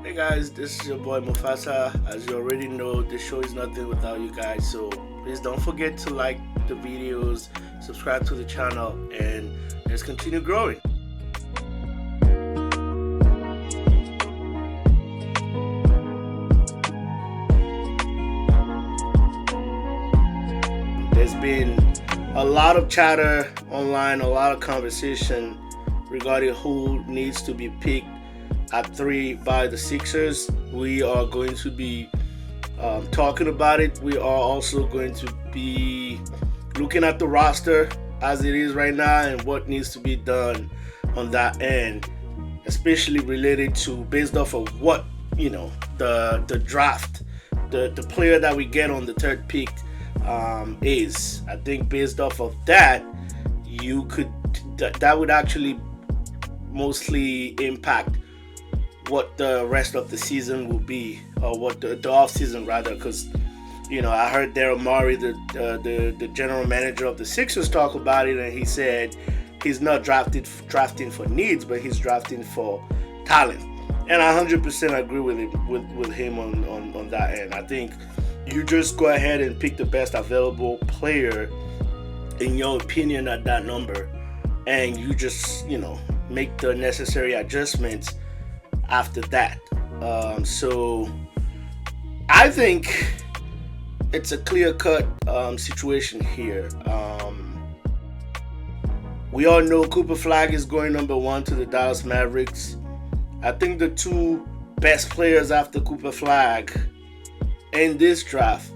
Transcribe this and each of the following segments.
Hey guys, this is your boy Mufasa. As you already know, this show is nothing without you guys. So please don't forget to like the videos, subscribe to the channel, and let's continue growing. There's been a lot of chatter online, a lot of conversation regarding who needs to be picked at 3 by the Sixers. We are going to be talking about it. We are also going to be looking at the roster as it is right now and what needs to be done on that end, especially related to based off of what the draft, the player that we get on the third pick is. I think based off of that, you could that would actually mostly impact what the rest of the season will be, or what the off season rather, because I heard Daryl Morey, the general manager of the Sixers, talk about it, and he said he's not drafting for needs, but he's drafting for talent, and I 100% agree with him on that end. I think you just go ahead and pick the best available player in your opinion at that number, and you just make the necessary adjustments after that. So I think it's a clear-cut situation here. We all know Cooper Flag is going number 1 to the Dallas Mavericks. I think the two best players after Cooper Flag in this draft,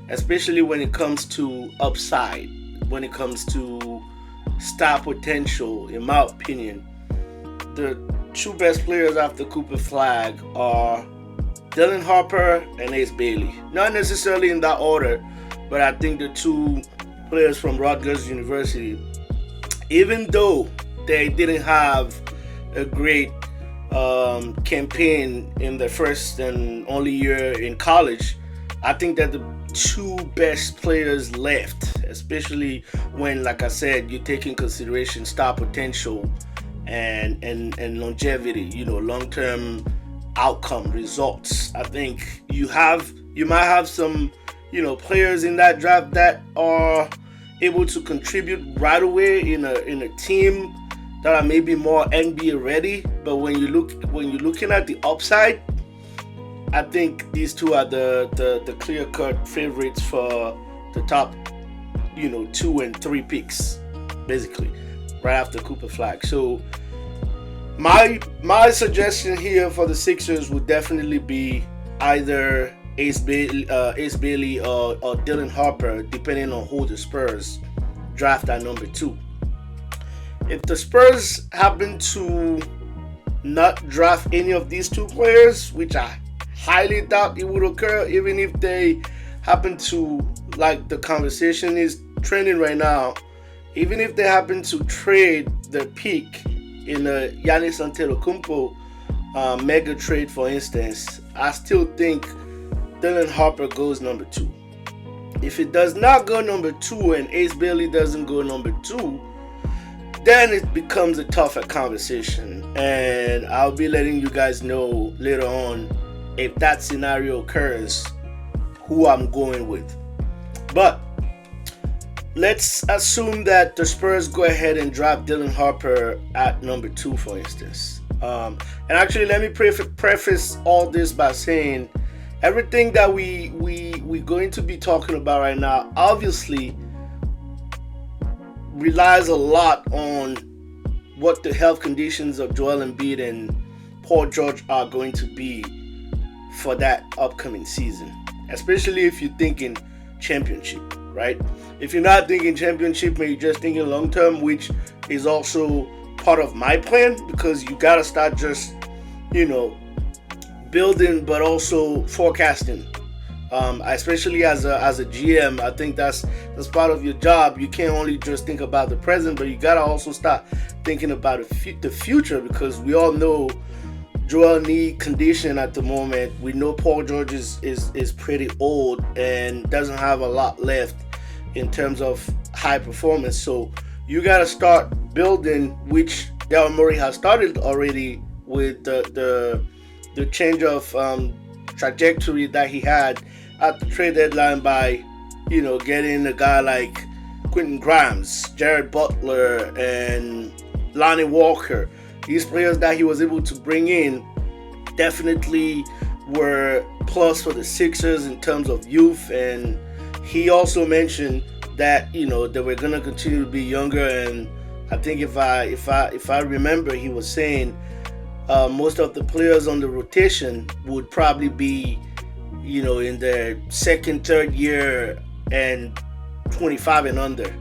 especially when it comes to upside, when it comes to star potential, in my opinion, the two best players after Cooper Flag are Dylan Harper and Ace Bailey. Not necessarily in that order, but I think the two players from Rutgers University, even though they didn't have a great campaign in their first and only year in college, I think that the two best players left, especially when, like I said, you take in consideration star potential and longevity, long-term outcome results. I think you might have some players in that draft that are able to contribute right away in a team that are maybe more NBA ready, but when you're looking at the upside, I think these two are the clear-cut favorites for the top 2 and 3 picks, basically right after Cooper Flag. So my suggestion here for the Sixers would definitely be either Ace Bailey or Dylan Harper, depending on who the Spurs draft at number 2. If the Spurs happen to not draft any of these two players, which I highly doubt it would occur, even if they happen to, like the conversation is trending right now, even if they happen to trade the pick in a Giannis Antetokounmpo mega trade, for instance, I still think Dylan Harper goes number 2. If it does not go number 2 and Ace Bailey doesn't go number 2, then it becomes a tougher conversation, and I'll be letting you guys know later on if that scenario occurs who I'm going with. But let's assume that the Spurs go ahead and draft Dylan Harper at number 2, for instance. And actually, let me preface all this by saying everything that we're going to be talking about right now obviously relies a lot on what the health conditions of Joel Embiid and Paul George are going to be for that upcoming season, especially if you're thinking championship, right? If you're not thinking championship and you're just thinking long term, which is also part of my plan, because you gotta start just building but also forecasting, especially as a GM. I think that's part of your job. You can't only just think about the present, but you gotta also start thinking about the future, because we all know Joel knee condition at the moment. We know Paul George is pretty old and doesn't have a lot left in terms of high performance. So you got to start building, which Daryl Morey has started already with the the change of trajectory that he had at the trade deadline by, getting a guy like Quentin Grimes, Jared Butler, and Lonnie Walker. These players that he was able to bring in definitely were plus for the Sixers in terms of youth. And he also mentioned that they were gonna continue to be younger. And I think if I remember, he was saying most of the players on the rotation would probably be in their second, third year and 25 and under.